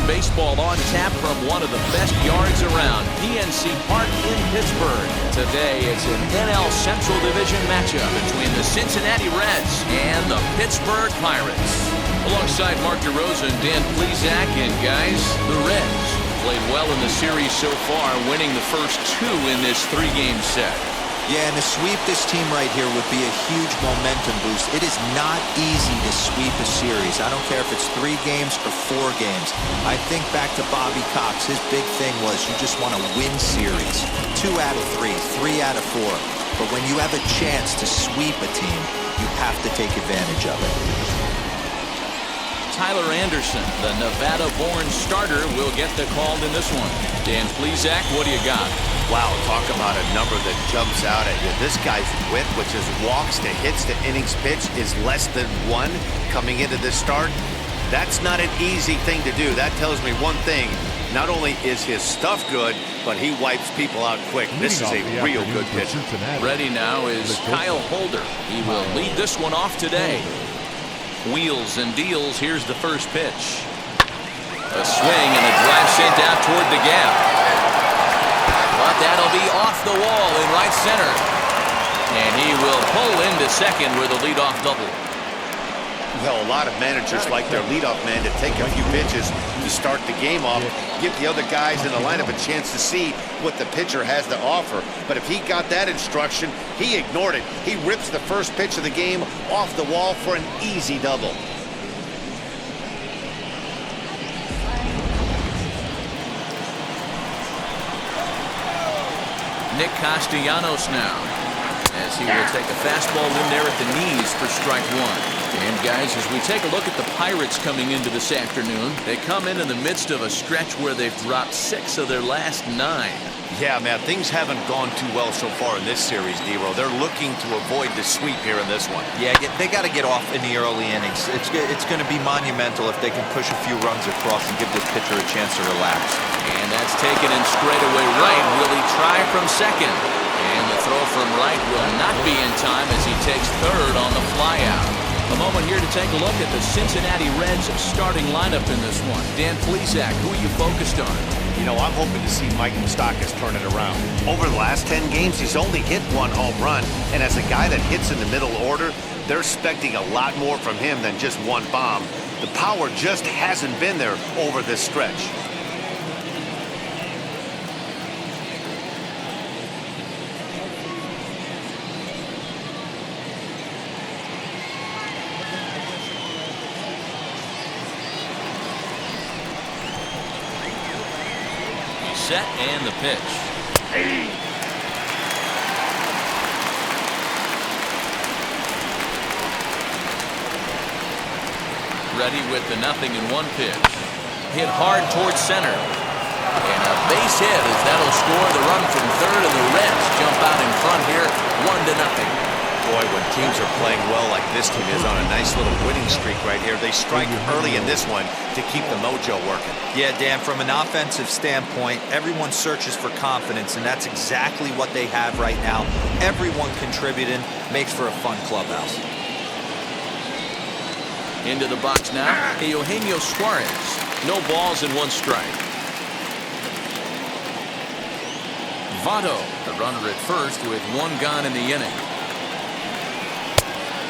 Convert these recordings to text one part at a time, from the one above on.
baseball on tap from one of the best yards around, PNC Park in Pittsburgh. Today, it's an NL Central Division matchup between the Cincinnati Reds and the Pittsburgh Pirates. Alongside Mark DeRosa and Dan Plesac, and guys, the Reds played well in the series so far, winning the first two in this three-game set. Yeah, and to sweep this team right here would be a huge momentum boost. It is not easy to sweep a series. I don't care if it's 3 games or 4 games. I think back to Bobby Cox. His big thing was you just want to win series. 2 out of 3, 3 out of 4. But when you have a chance to sweep a team, you have to take advantage of it. Tyler Anderson, the Nevada-born starter, will get the call in this one. Dan Plesac, what do you got? Wow, talk about a number that jumps out at you. This guy's whip, which is walks to hits to innings pitch, is less than 1 coming into this start. That's not an easy thing to do. That tells me one thing. Not only is his stuff good, but he wipes people out quick. This is a real good pitcher. Ready now is Kyle Holder. He will lead this one off today. Wheels and deals. Here's the first pitch. A swing and a drive sent out toward the gap. But that'll be off the wall in right center. And he will pull into second with a leadoff double. Well, a lot of managers like their leadoff man to take a few pitches to start the game off, give the other guys in the lineup a chance to see what the pitcher has to offer. But if he got that instruction, he ignored it. He rips the first pitch of the game off the wall for an easy double. Nick Castellanos now, as he will take a fastball in there at the knees for strike 1. And guys, as we take a look at the Pirates coming into this afternoon, they come in the midst of a stretch where they've dropped 6 of their last 9. Yeah, man, things haven't gone too well so far in this series, Dero. They're looking to avoid the sweep here in this one. Yeah, they got to get off in the early innings. It's going to be monumental if they can push a few runs across and give this pitcher a chance to relax. And that's taken in straightaway right. Will he try from second? And the throw from right will not be in time as he takes third on the flyout. A moment here to take a look at the Cincinnati Reds starting lineup in this one. Dan Plesac, who are you focused on? You know, I'm hoping to see Mike Moustakas turn it around. Over the last 10 games, he's only hit 1 home run. And as a guy that hits in the middle order, they're expecting a lot more from him than just 1 bomb. The power just hasn't been there over this stretch. Set and the pitch. Ready with the 0-1 pitch. Hit hard towards center. And a base hit as that'll score the run from third, and the Reds jump out in front here 1-0. Boy, when teams are playing well like this team is on a nice little winning streak right here, they strike early in this one to keep the mojo working. Yeah, Dan, from an offensive standpoint, everyone searches for confidence, and that's exactly what they have right now. Everyone contributing makes for a fun clubhouse. Into the box now, Eugenio Suarez. No balls and 1 strike. Votto, the runner at first with 1 gone in the inning.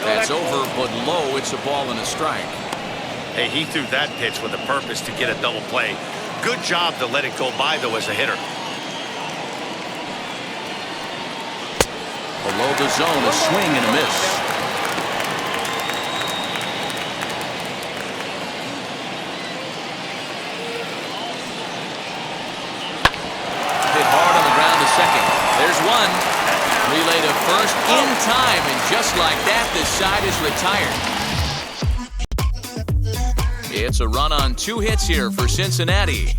That's over, but low. It's a ball and a strike. Hey, he threw that pitch with a purpose to get a double play. Good job to let it go by, though, as a hitter. Below the zone, a swing and a miss. Hit hard on the ground to second. There's 1. Relay to first in time, and just like that, this side is retired. It's a run on 2 hits here for Cincinnati.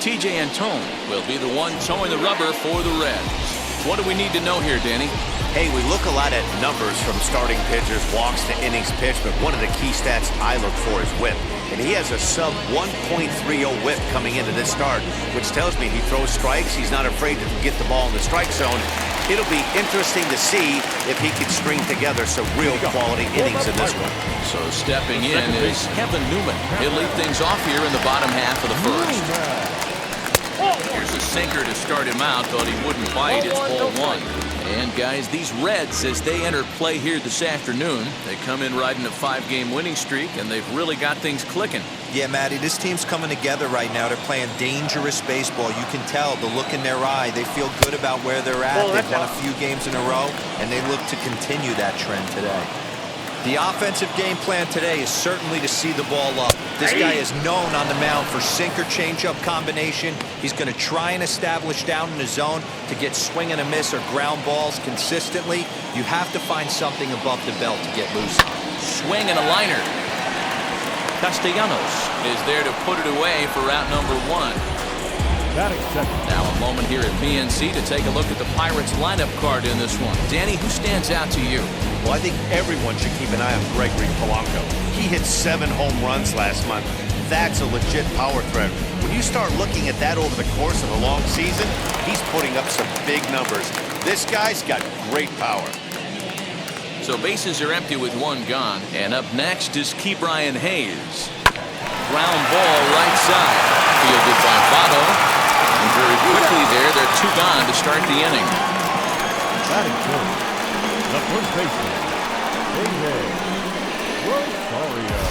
TJ Antone will be the one towing the rubber for the Reds. What do we need to know here, Danny? Hey, we look a lot at numbers from starting pitchers, walks to innings pitched, but one of the key stats I look for is whip. And he has a sub 1.30 whip coming into this start, which tells me he throws strikes. He's not afraid to get the ball in the strike zone. It'll be interesting to see if he can string together some real quality innings in this one. So stepping in is Kevin Newman. He'll lead things off here in the bottom half of the first. Here's a sinker to start him out. Thought he wouldn't bite. It's ball one. And guys, these Reds, as they enter play here this afternoon, they come in riding a 5-game winning streak, and they've really got things clicking. Yeah, Matty, this team's coming together right now. They're playing dangerous baseball. You can tell the look in their eye. They feel good about where they're at. They've won a few games in a row, and they look to continue that trend today. The offensive game plan today is certainly to see the ball up. This guy is known on the mound for sinker changeup combination. He's going to try and establish down in the zone to get swing and a miss or ground balls consistently. You have to find something above the belt to get loose. Swing and a liner. Castellanos is there to put it away for out number one. Now a moment here at PNC to take a look at the Pirates lineup card in this one. Danny, who stands out to you? Well, I think everyone should keep an eye on Gregory Polanco. He hit 7 home runs last month. That's a legit power threat. When you start looking at that over the course of a long season, he's putting up some big numbers. This guy's got great power. So bases are empty with one gone. And up next is Ke'Bryan Hayes. Ground ball right side. Fielded by Votto. And very quickly there, they're 2 gone to start the inning. Batting first, the first baseman, Rosario.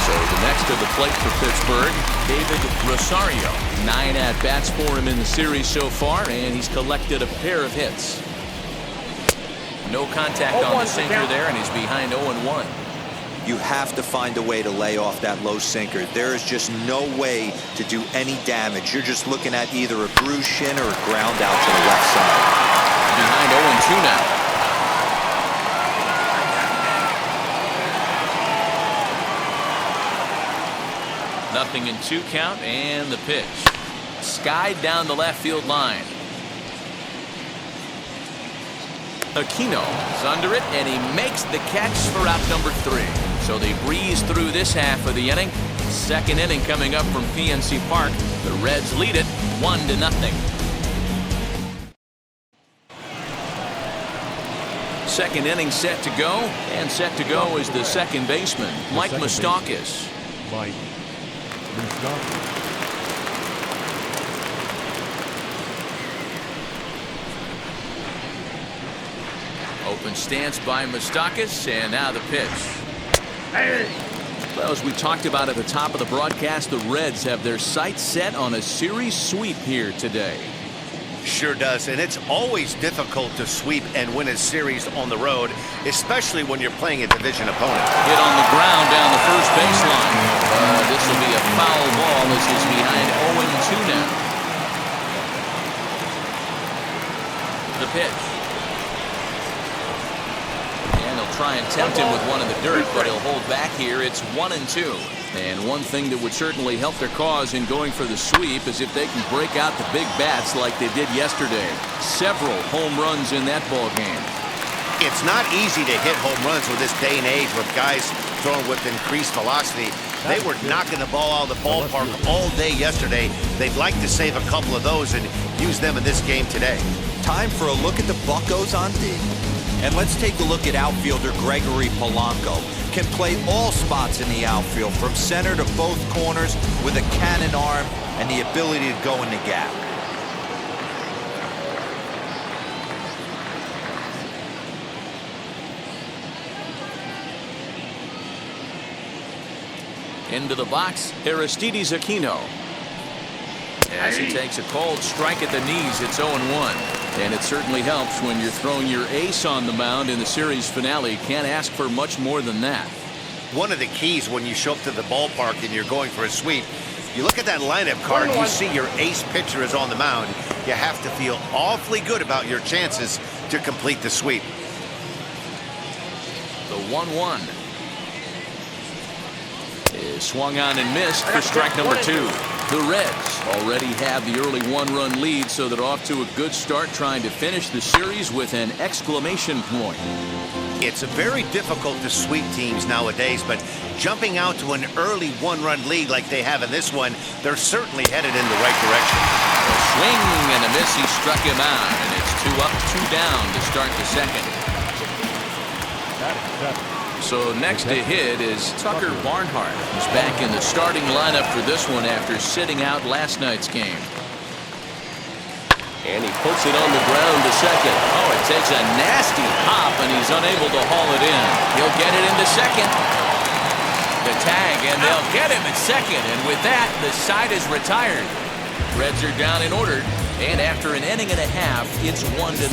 So the next to the plate for Pittsburgh, David Rosario. 9 at-bats for him in the series so far, and he's collected a pair of hits. No contact on the sinker there, and he's behind 0-1. You have to find a way to lay off that low sinker. There is just no way to do any damage. You're just looking at either a bruised shin or a ground out to the left side. Behind 0-2 now. Nothing in 2 count, and the pitch. Skied down the left field line. Aquino is under it, and he makes the catch for out number 3. So they breeze through this half of the inning. Second inning coming up from PNC Park. The Reds lead it 1-0. Second inning set to go, and set to go is the second baseman, Mike Moustakas. Mike Moustakas. Open stance by Moustakas, and now the pitch. Well, as we talked about at the top of the broadcast, the Reds have their sights set on a series sweep here today. Sure does, and it's always difficult to sweep and win a series on the road, especially when you're playing a division opponent. Hit on the ground down the first baseline. This will be a foul ball. This is behind 0-2 now. The pitch. Try and tempt him with one in the dirt, but he'll hold back here. It's 1-2. And one thing that would certainly help their cause in going for the sweep is if they can break out the big bats like they did yesterday. Several home runs in that ball game. It's not easy to hit home runs with this day and age with guys throwing with increased velocity. They were knocking the ball out of the ballpark all day yesterday. They'd like to save a couple of those and use them in this game today. Time for a look at the Buccos on D. And let's take a look at outfielder Gregory Polanco. Can play all spots in the outfield, from center to both corners, with a cannon arm and the ability to go in the gap. Into the box, Aristides Aquino. As he takes a cold strike at the knees, it's 0-1. And it certainly helps when you're throwing your ace on the mound in the series finale. Can't ask for much more than that. One of the keys when you show up to the ballpark and you're going for a sweep, you look at that lineup card, you see your ace pitcher is on the mound. You have to feel awfully good about your chances to complete the sweep. The 1-1 is swung on and missed for strike number 2. The Reds already have the early one-run lead, so they're off to a good start trying to finish the series with an exclamation point. It's very difficult to sweep teams nowadays, but jumping out to an early one-run lead like they have in this one, they're certainly headed in the right direction. A swing and a miss. He struck him out, and it's 2 up, 2 down to start the second. So next to hit is Tucker Barnhart. He's back in the starting lineup for this one after sitting out last night's game. And he puts it on the ground to second. Oh, it takes a nasty hop, and he's unable to haul it in. He'll get it into second. The tag, and they'll get him at second. And with that, the side is retired. Reds are down and ordered, and after an inning and a half, it's 1-0.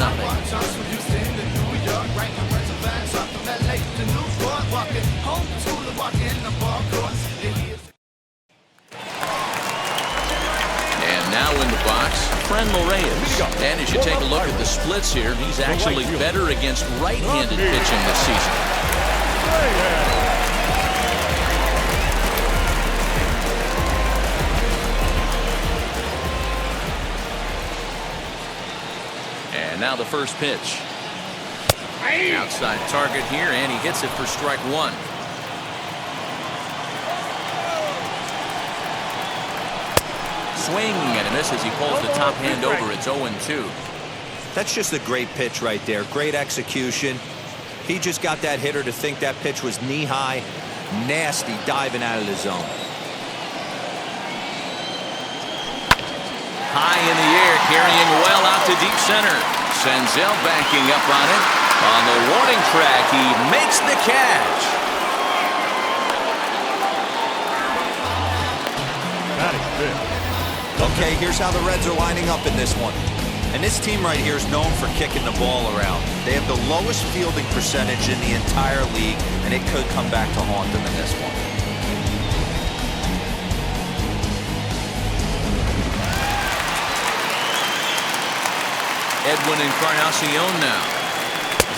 And now in the box, Franmil Reyes. And as you take a look at the splits here, he's actually better against right-handed pitching this season. And now the first pitch. Outside target here, and he hits it for strike one. Swing and a miss as he pulls the top hand over. It's 0-2. That's just a great pitch right there. Great execution. He just got that hitter to think that pitch was knee-high. Nasty diving out of the zone. High in the air, carrying well out to deep center. Senzel backing up on it. On the warning track, he makes the catch. That is big. Okay, here's how the Reds are lining up in this one. And this team right here is known for kicking the ball around. They have the lowest fielding percentage in the entire league, and it could come back to haunt them in this one. Edwin Encarnacion now.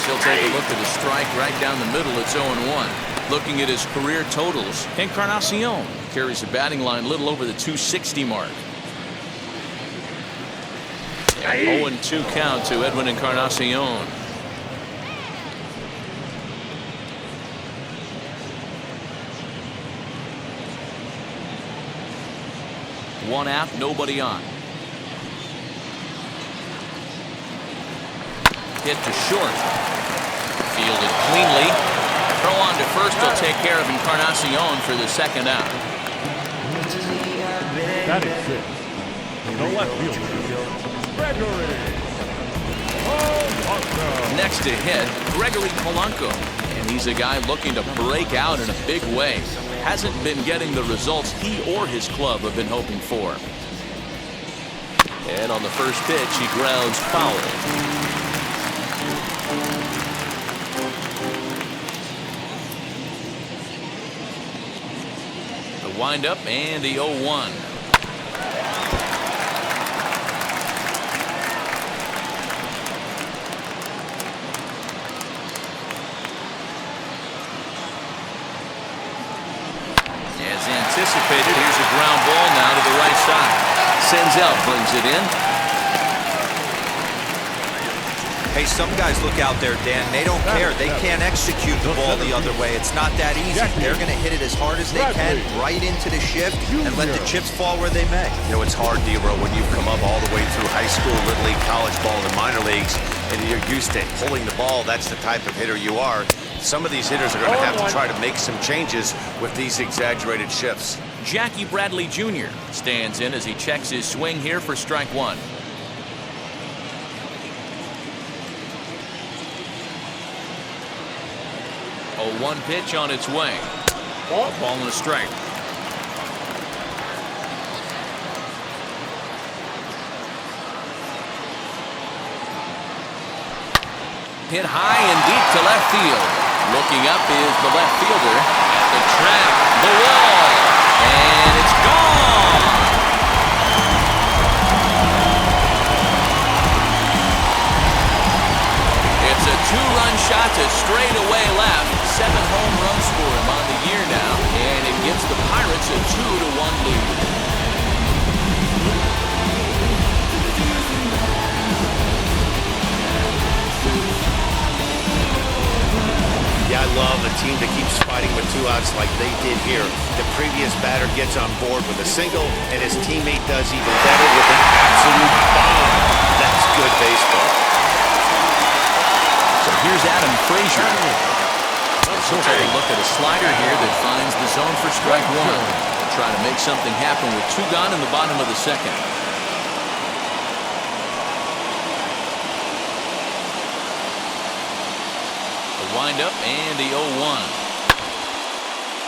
He'll take a look at the strike right down the middle. It's 0-1. Looking at his career totals, Encarnacion carries the batting line a little over the 260 mark. 0-2 count to Edwin Encarnacion. One out, nobody on. Hit to short. Fielded cleanly. Throw on to first will take care of Encarnacion for the second out. That is six. The left fielder, Gregory Polanco. Next to hit, Gregory Polanco. And he's a guy looking to break out in a big way. Hasn't been getting the results he or his club have been hoping for. And on the first pitch, he grounds foul. The windup and the 0-1. As anticipated, here's a ground ball now to the right side. Senzel brings it in. Hey, some guys look out there, Dan. They don't care. They can't execute the ball the other way. It's not that easy. They're going to hit it as hard as they can, right into the shift, and let the chips fall where they may. You know, it's hard, D-Row, when you've come up all the way through high school, little league, college ball, and minor leagues, and you're used to pulling the ball. That's the type of hitter you are. Some of these hitters are going to have to try to make some changes with these exaggerated shifts. Jackie Bradley Jr. stands in as he checks his swing here for strike one. 0-1 pitch on its way. Ball and a strike. Hit high and deep to left field. Looking up is the left fielder at the track, the wall, and it's gone. It's a two-run shot to straightaway left. 7 home runs for him on the year now, and it gives the Pirates a 2-1 lead. a team that keeps fighting with 2 outs like they did here. The previous batter gets on board with a single, and his teammate does even better with an absolute bomb. That's good baseball. So here's Adam Frazier. He'll take a look at a slider here that finds the zone for strike one. Try to make something happen with 2 gone in the bottom of the second. Wind up and the 0-1.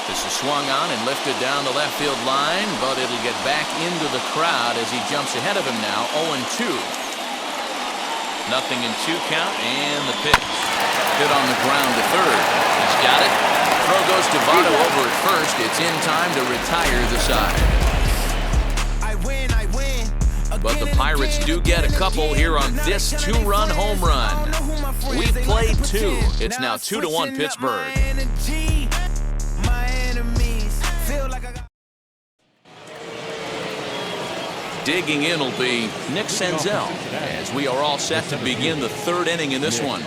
This is swung on and lifted down the left field line, but it'll get back into the crowd as he jumps ahead of him now. 0-2. Nothing in 2 count, and the pitch hit on the ground to third. He's got it. Throw goes to Votto over at first. It's in time to retire the side. But the Pirates do get a couple here on this 2-run home run. We've played 2. It's now 2-1 Pittsburgh. Digging in will be Nick Senzel as we are all set to begin the 3rd inning in this one.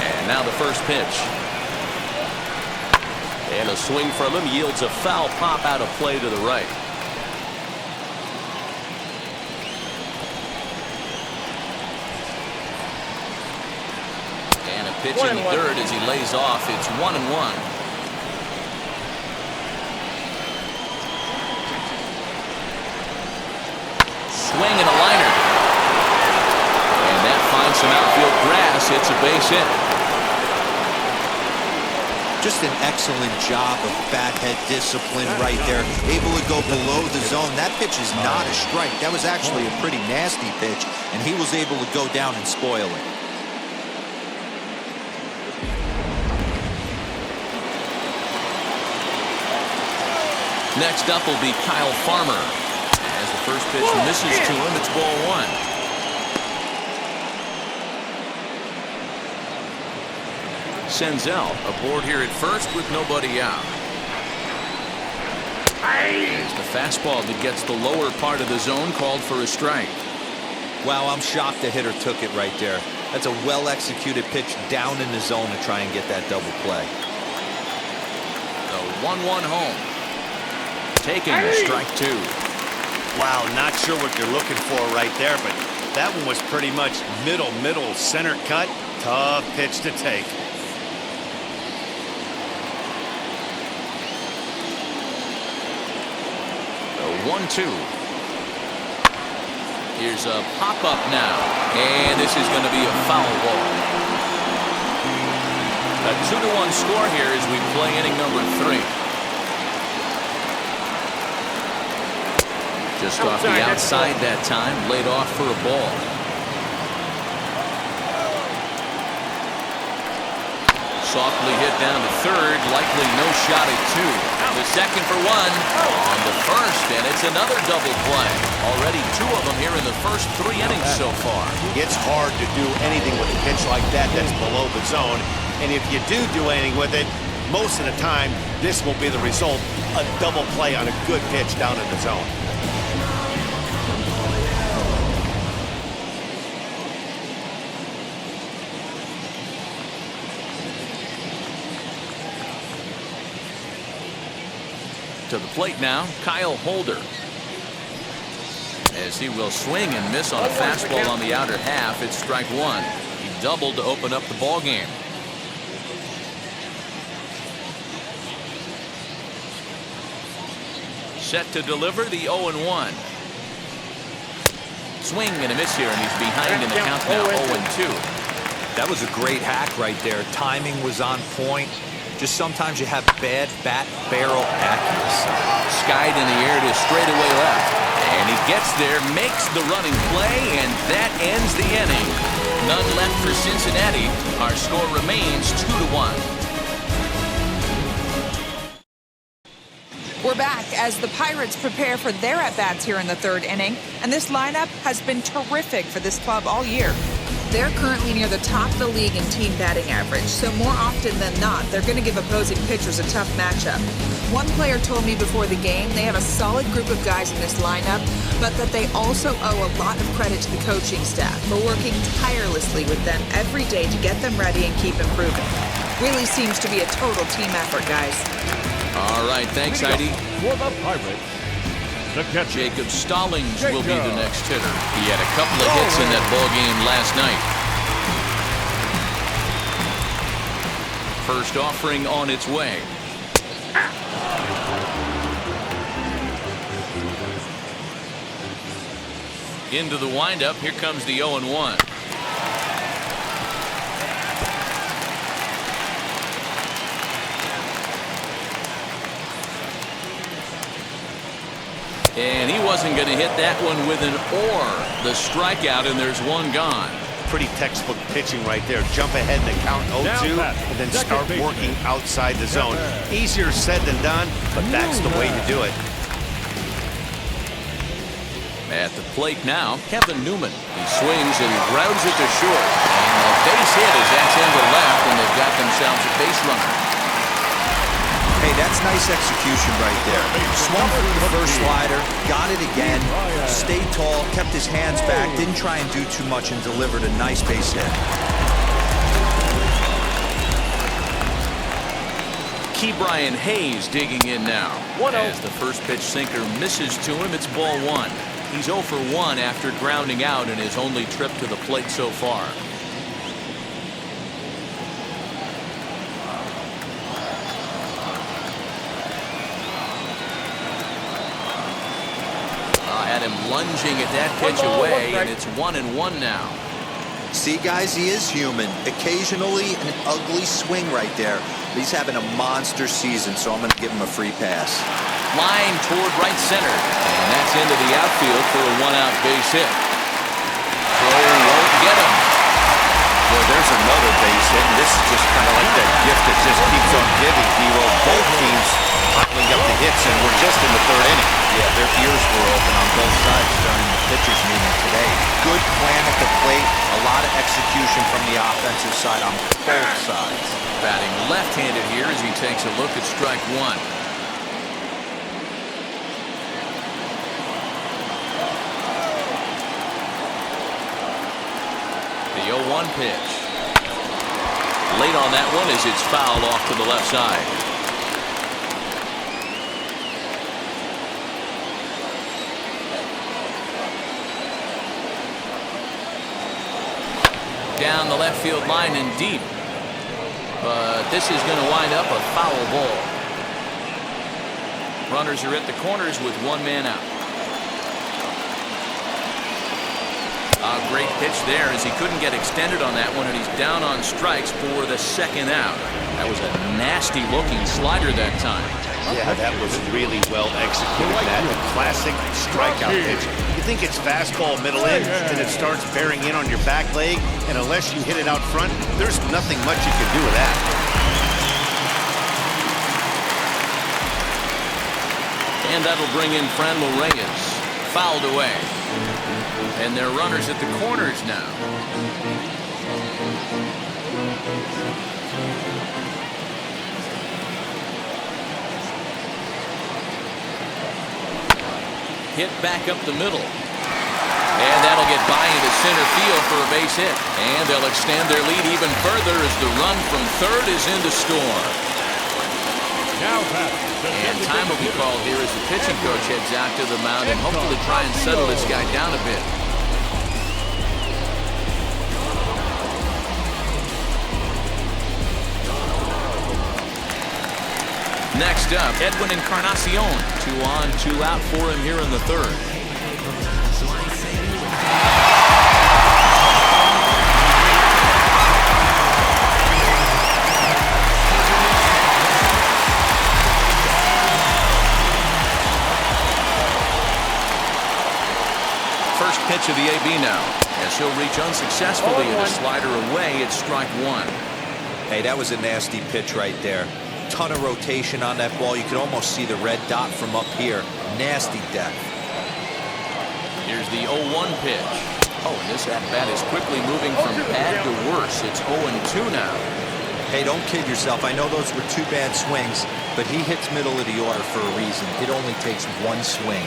And now the first pitch. And a swing from him yields a foul pop out of play to the right. And a pitch in the 3rd as he lays off. It's 1-1. Swing and a liner. And that finds some outfield grass. It's a base hit. Just an excellent job of bat head discipline right there. Able to go below the zone. That pitch is not a strike. That was actually a pretty nasty pitch, and he was able to go down and spoil it. Next up will be Kyle Farmer. As the first pitch misses to him, it's ball 1. Senzel aboard here at first with nobody out. There's the fastball that gets the lower part of the zone called for a strike. Wow, I'm shocked the hitter took it right there. That's a well-executed pitch down in the zone to try and get that double play. The 1-1 home. Taking strike 2. Wow, not sure what you're looking for right there, but that one was pretty much middle, center cut. Tough pitch to take. 1-2. Here's a pop-up now. And this is going to be a foul ball. A 2-1 score here as we play inning number 3. Just off the outside that time. Laid off for a ball. Softly hit down to third. Likely no shot at 2. The second for 1 on the first, and it's another double play. Already 2 of them here in the first 3 innings so far. It's hard to do anything with a pitch like that that's below the zone. And if you do anything with it, most of the time, this will be the result. A double play on a good pitch down in the zone. To the plate now, Kyle Holder. As he will swing and miss on a fastball on the outer half, it's strike 1. He doubled to open up the ball game. Set to deliver the 0-1. Swing and a miss here, and he's behind in the count now, 0-2. That was a great hack right there. Timing was on point. Just sometimes you have bad bat barrel accuracy. Skied in the air to straightaway left. And he gets there, makes the running play, and that ends the inning. None left for Cincinnati. Our score remains 2-1. We're back as the Pirates prepare for their at-bats here in the 3rd inning. And this lineup has been terrific for this club all year. They're currently near the top of the league in team batting average, so more often than not, they're going to give opposing pitchers a tough matchup. One player told me before the game they have a solid group of guys in this lineup, but that they also owe a lot of credit to the coaching staff for working tirelessly with them every day to get them ready and keep improving. Really seems to be a total team effort, guys. All right, thanks, Heidi. For the Pirates, the catcher, Jacob Stallings will be the next hitter. He had a couple of hits in that ball game last night. First offering on its way. Into the windup. Here comes the 0-1. And he wasn't going to hit that one with an or. The strikeout, and there's one gone. Pretty textbook pitching right there. Jump ahead in the count 0-2 and then start working outside the zone. Easier said than done, but that's the way to do it. At the plate now, Kevin Newman. He swings and grounds it to short. And a base hit as that's into left, and they've got themselves a base runner. Hey, that's nice execution right there. Swung through the first slider, got it again, stayed tall, kept his hands back, didn't try and do too much, and delivered a nice base hit. Ke'Bryan Hayes digging in now. As the first pitch sinker misses to him, it's ball one. He's 0 for 1 after grounding out in his only trip to the plate so far. Had him lunging at that pitch away, and it's 1-1 now. See, guys, he is human. Occasionally an ugly swing right there. But he's having a monster season, so I'm going to give him a free pass. Line toward right center, and that's into the outfield for a one-out base hit. Throw won't get him. Boy, there's another base hit, and this is just kind of like that gift that just keeps on giving, Hero. Both teams piling up the hits, and we're just in the third inning. Yeah, their ears were open on both sides during the pitchers meeting today. Good plan at the plate, a lot of execution from the offensive side on both sides. Batting left-handed here as he takes a look at strike one. The 0-1 pitch. Late on that one as it's fouled off to the left side. Down the left field line and deep. But this is going to wind up a foul ball. Runners are at the corners with one man out. A great pitch there as he couldn't get extended on that one, and he's down on strikes for the second out. That was a nasty looking slider that time. Yeah, that was really well executed. That a classic strikeout pitch. You think it's fastball middle in, and it starts bearing in on your back leg, and unless you hit it out front, there's nothing much you can do with that. And that'll bring in Franmil Reyes. Fouled away. And they're runners at the corners now. Hit back up the middle. And that'll get by into center field for a base hit. And they'll extend their lead even further as the run from third is in to score. And time will be called here as the pitching coach heads out to the mound and hopefully try and settle this guy down a bit. Next up, Edwin Encarnacion. 2 on, 2 out for him here in the third. First pitch of the AB now, as he'll reach unsuccessfully and a slider away. It's strike one. Hey, that was a nasty pitch right there. Ton of rotation on that ball. You could almost see the red dot from up here. Nasty depth. Here's the 0-1 pitch. Oh, and this at-bat is quickly moving from bad to worse. It's 0-2 now. Hey, don't kid yourself. I know those were 2 bad swings, but he hits middle of the order for a reason. It only takes 1 swing.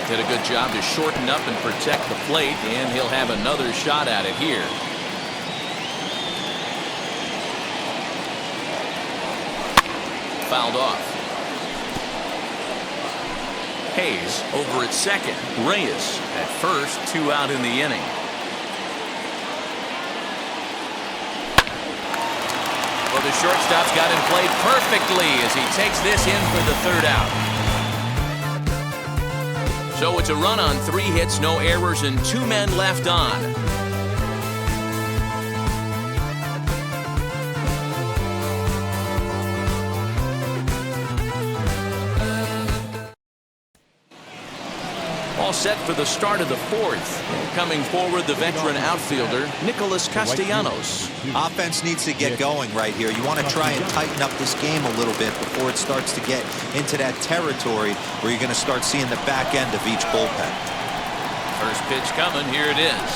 Did a good job to shorten up and protect the plate, and he'll have another shot at it here. Fouled off. Hayes over at second. Reyes at first. 2 out in the inning. Well, the shortstop's got him played perfectly as he takes this in for the 3rd out. So it's a run on 3 hits, no errors, and 2 men left on. All set for the start of the 4th. Coming forward, the veteran outfielder, Nicholas Castellanos. Offense needs to get going right here. You want to try and tighten up this game a little bit before it starts to get into that territory where you're going to start seeing the back end of each bullpen. First pitch coming. Here it is.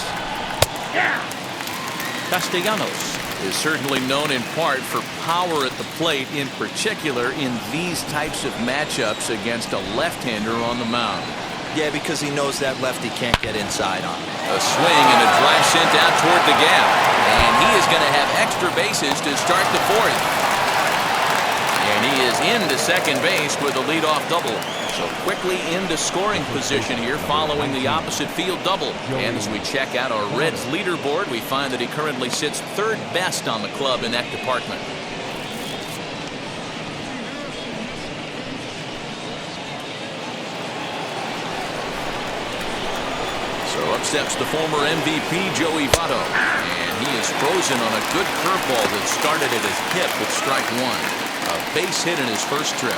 Castellanos is certainly known in part for power at the plate, in particular in these types of matchups against a left-hander on the mound. Yeah, because he knows that lefty can't get inside on him. A swing and a drive sent out toward the gap. And he is going to have extra bases to start the 4th. And he is into second base with a leadoff double. So quickly into scoring position here following the opposite field double. And as we check out our Reds leaderboard, we find that he currently sits 3rd best on the club in that department. Up steps the former MVP, Joey Votto. And he is frozen on a good curveball that started at his hip with strike 1. A base hit in his first trip.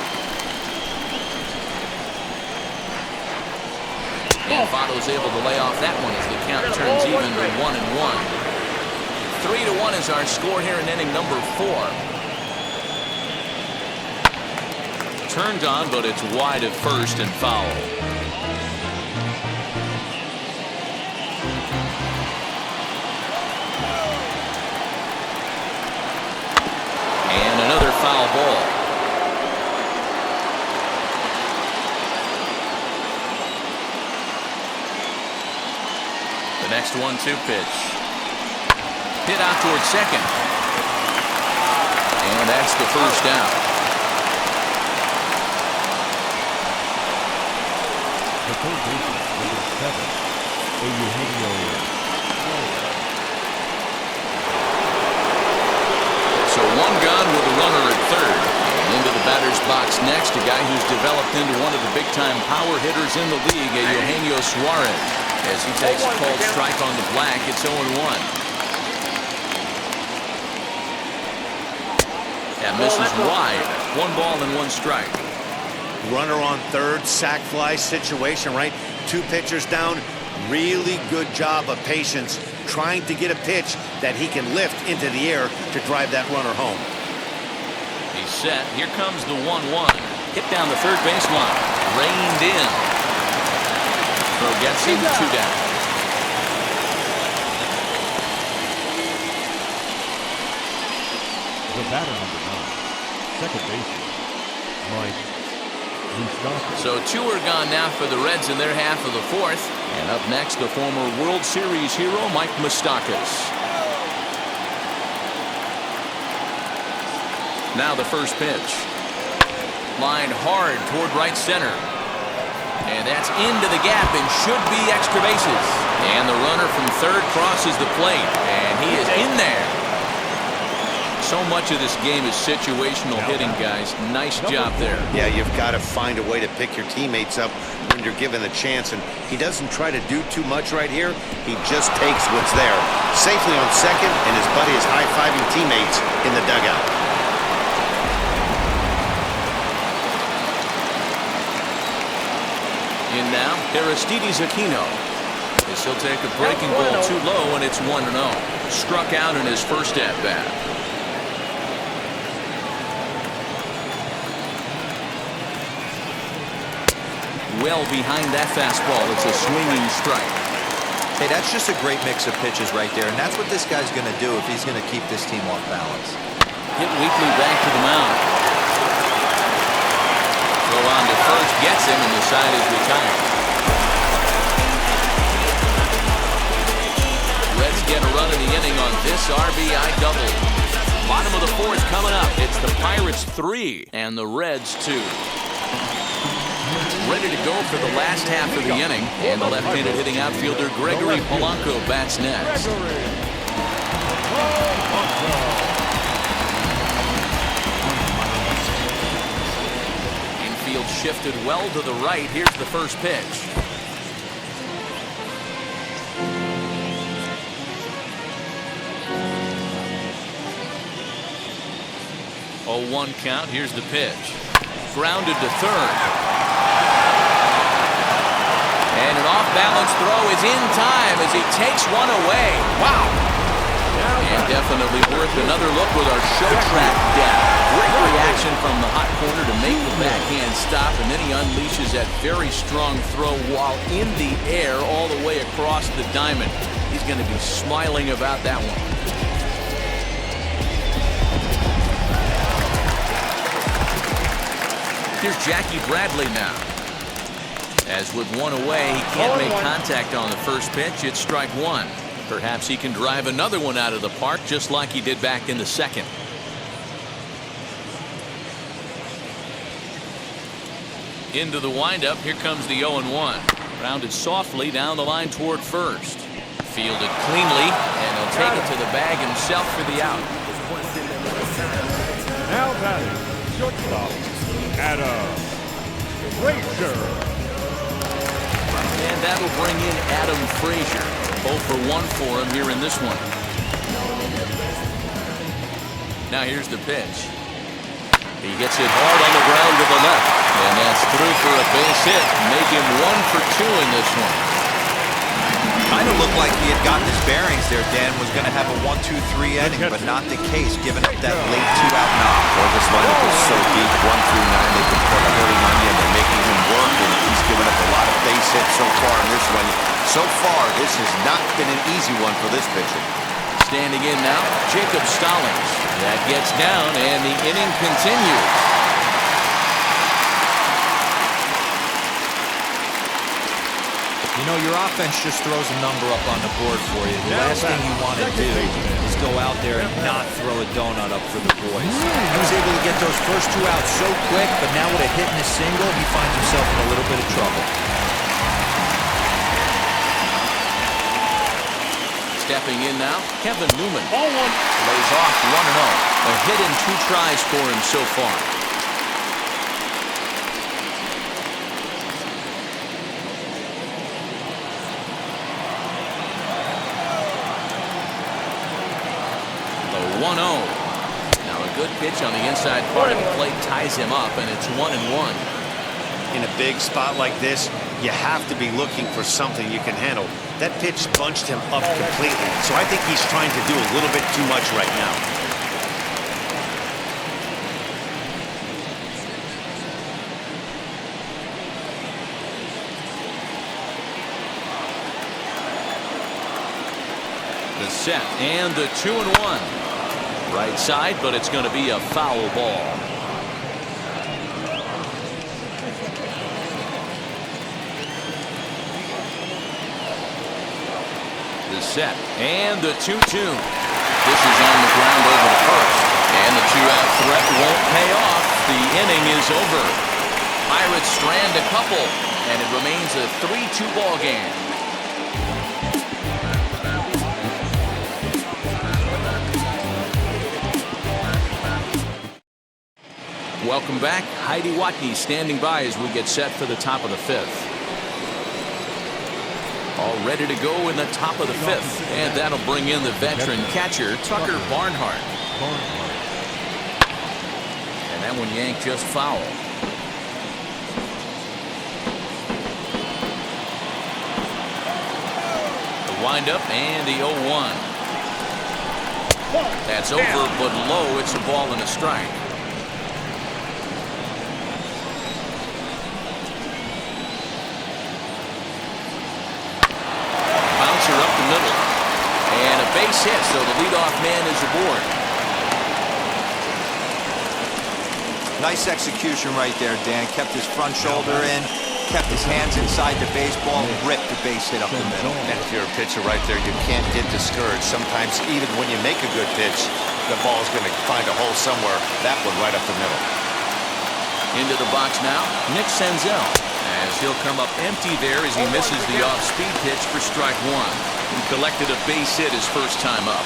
And Votto's able to lay off that one as the count turns even to 1-1. 3-1 is our score here in inning number 4. Turned on, but it's wide at first and foul. Another foul ball. The next 1-2 pitch. Hit out towards second. And that's the first down. The third baseman, number 7, Eugenio. So 1 gone with a runner at 3rd. And into the batter's box next, a guy who's developed into one of the big-time power hitters in the league, Eugenio Suarez. As he takes a called strike on the black, it's 0-1. That misses wide. 1 ball and 1 strike. Runner on 3rd, sac fly situation, right? 2 pitchers down. Really good job of patience, trying to get a pitch that he can lift into the air to drive that runner home. He's set. Here comes the 1-1. Hit down the 3rd baseline. Reined in. Throw gets him 2 down. The batter number 9, second baseman, Mike. So 2 are gone now for the Reds in their half of the 4th. And up next, the former World Series hero, Mike Moustakas. Now the first pitch. Lined hard toward right center. And that's into the gap and should be extra bases. And the runner from 3rd crosses the plate. And he is in there. So much of this game is situational hitting, guys. Nice job there. Yeah, you've got to find a way to pick your teammates up when you're given the chance. And he doesn't try to do too much right here. He just takes what's there. Safely on second, and his buddy is high-fiving teammates in the dugout. In now, Aristides Aquino. As he'll take a breaking ball too low, and it's 1-0. Struck out in his first at-bat. Well behind that fastball. It's a swinging strike. Hey, that's just a great mix of pitches right there, and that's what this guy's going to do if he's going to keep this team off balance. Hit weakly back to the mound. Throw on to first, gets him, and the side is retired. Reds get a run in the inning on this RBI double. Bottom of the fourth coming up. It's the Pirates 3 and the Reds 2. Ready to go for the last half of the inning, and the left-handed hitting outfielder Gregory Polanco bats next. Infield shifted well to the right. Here's the first pitch. 0-1 count. Here's the pitch. Grounded to third. And an off-balance throw is in time as he takes one away. Wow. And definitely worth another look with our show track depth. Great reaction from the hot corner to make the backhand stop, and then he unleashes that very strong throw while in the air all the way across the diamond. He's going to be smiling about that one. Here's Jackie Bradley now. As with one away, he can't make contact on the first pitch. It's strike one. Perhaps he can drive another one out of the park just like he did back in the second. Into the windup. Here comes the 0-1. Rounded softly down the line toward first. Fielded cleanly, and he'll take it to the bag himself for the out. Now batting, shortstop, Adam Frazier. And that'll bring in Adam Frazier. 0 for 1 for him here in this one. Now here's the pitch. He gets it hard on the ground to the left. And that's through for a base hit. Make him 1 for 2 in this one. Kind of looked like he had gotten his bearings there. Dan was going to have a 1-2-3 inning, but not the case, giving up that late 2-out knock. Well, this lineup is so deep, 1 through 9. They can put a hurting on you, and they're making him work, and he's given up a lot of base hits so far in this one. So far, this has not been an easy one for this pitcher. Standing in now, Jacob Stallings. That gets down, and the inning continues. You know, your offense just throws a number up on the board for you. The last thing you want to do is go out there and not throw a donut up for the boys. He was able to get those first 2 outs so quick, but now with a hit and a single, he finds himself in a little bit of trouble. Stepping in now, Kevin Newman. Ball 1. Lays off 1-0. A hit in 2 tries for him so far. The 1-0. Now a good pitch on the inside part of the plate ties him up, and it's 1-1. In a big spot like this, you have to be looking for something you can handle. That pitch bunched him up completely, so I think he's trying to do a little bit too much right now. The set and the 2-1. Right side, but it's going to be a foul ball. The set and the 2-2. This is on the ground over the first, and the 2-out threat won't pay off. The inning is over. Pirates strand a couple, and it remains a 3-2 ball game. Welcome back. Heidi Watney standing by as we get set for the top of the 5th. All ready to go in the top of the 5th, and that'll bring in the veteran catcher Tucker Barnhart. And that one yanked just foul. The windup and the 0-1. That's over, but low. It's a ball and a strike. base hit, so the leadoff man is aboard. Nice execution right there, Dan. Kept his front shoulder in, kept his hands inside the baseball, and ripped the base hit up the middle. And if you're a pitcher right there, you can't get discouraged. Sometimes even when you make a good pitch, the ball's going to find a hole somewhere. That one right up the middle. Into the box now, Nick Senzel, as he'll come up empty there as he misses the off-speed pitch for strike one. He collected a base hit his first time up.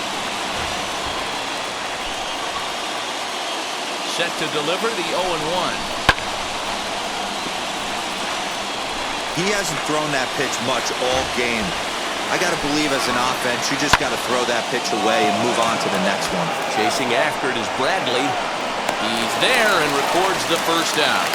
Set to deliver the 0-1. He hasn't thrown that pitch much all game. I got to believe as an offense, you just got to throw that pitch away and move on to the next one. Chasing after it is Bradley. He's there and records the first out.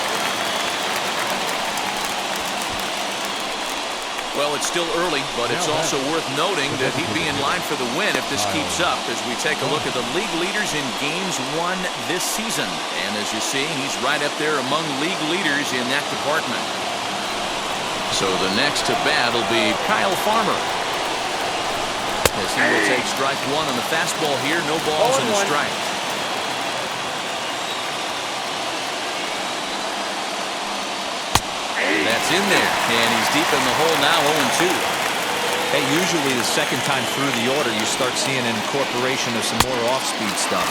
Well, it's still early, but it's also worth noting that he'd be in line for the win if this keeps up as we take a look at the league leaders in games won this season. And as you see, he's right up there among league leaders in that department. So the next to bat will be Kyle Farmer, as he will take strike one on the fastball here. No balls and a strike. That's in there, and he's deep in the hole now, 0-2. Hey, usually the second time through the order, you start seeing an incorporation of some more off-speed stuff.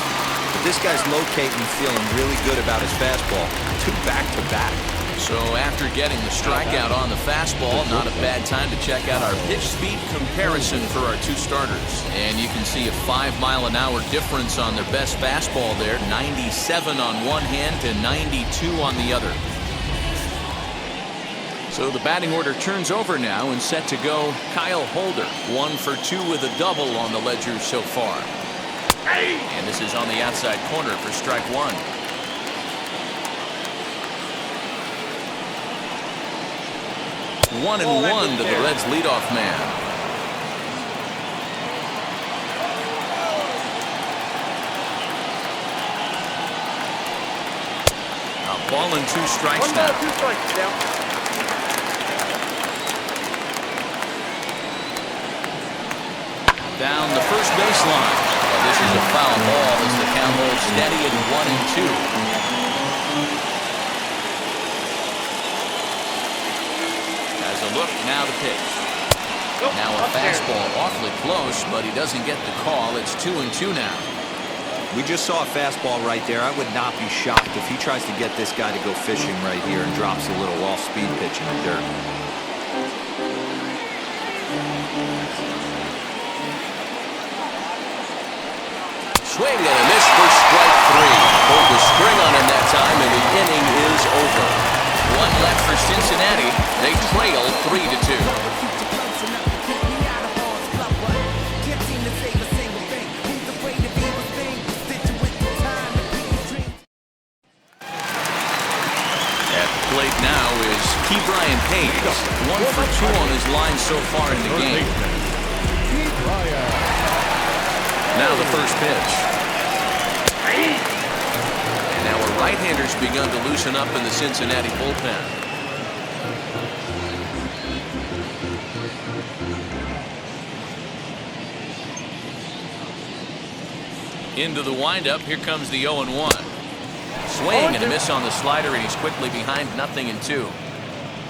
But this guy's locating, feeling really good about his fastball. 2 back-to-back. So after getting the strikeout on the fastball, not a bad time to check out our pitch speed comparison for our two starters. And you can see a 5-mile-an-hour difference on their best fastball there. 97 on one hand to 92 on the other. So the batting order turns over now and set to go Kyle Holder. 1 for 2 with a double on the ledger so far. And this is on the outside corner for strike one. One and one to the Reds leadoff man. A ball and 2 strikes now. Down the first baseline. Well, this is a foul ball as the count holds steady at 1-2. Has a look, now the pitch. Now a fastball awfully close, but he doesn't get the call. It's 2-2 now. We just saw a fastball right there. I would not be shocked if he tries to get this guy to go fishing right here and drops a little off-speed pitch in the dirt. Swing and a miss for strike 3. Pulled the string on him that time, and the inning is over. 1 left for Cincinnati. They trail 3-2. At the plate now is Brian Hayes. 1 for 2 on his line so far in the game. Now the first pitch. And now a right-hander's begun to loosen up in the Cincinnati bullpen. Into the windup, here comes the 0-1. Swing and a miss on the slider, and he's quickly behind 0-2.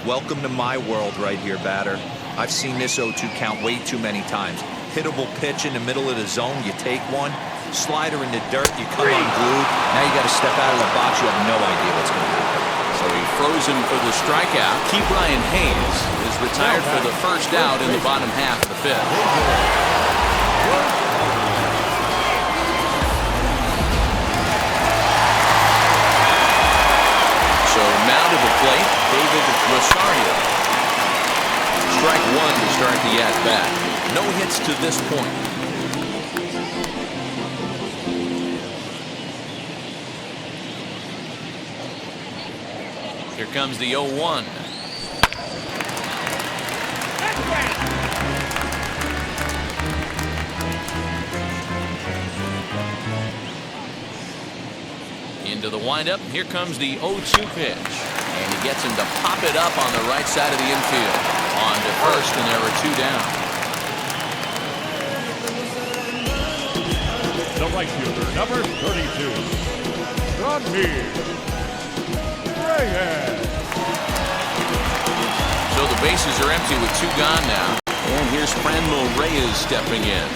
Welcome to my world right here, batter. I've seen this 0-2 count way too many times. Hittable pitch in the middle of the zone, you take one. Slider in the dirt, you come unglued. Now you got to step out of the box, you have no idea what's going to happen. So he frozen for the strikeout. Brian Hayes is retired for the first out in the bottom half of the 5th. So now to the plate, David Rosario. Strike 1 to start the at-bat. No hits to this point. Here comes the 0-1. Into the windup. Here comes the 0-2 pitch. And he gets him to pop it up on the right side of the infield. On to first, and there are 2 down. the right fielder, number 32, Reyes. So the bases are empty with 2 gone now. And here's Franmil Reyes stepping in.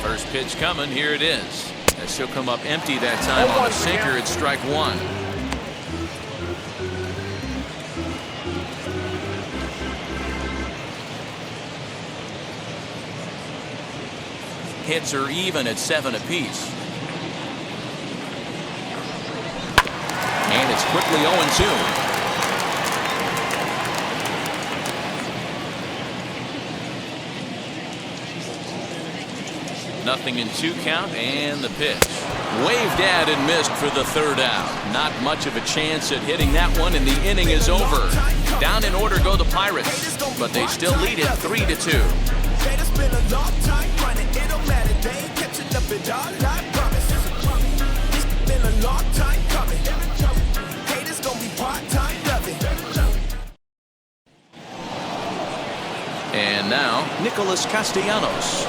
First pitch coming. Here it is. As he'll come up empty that time on a sinker. It's strike 1. Hits are even at 7 apiece. And it's quickly 0-2. Nothing in 2 count, and the pitch. Waved at and missed for the 3rd out. Not much of a chance at hitting that one, and the inning is over. Down in order go the Pirates, but they still lead it 3-2. And now, Nicholas Castellanos.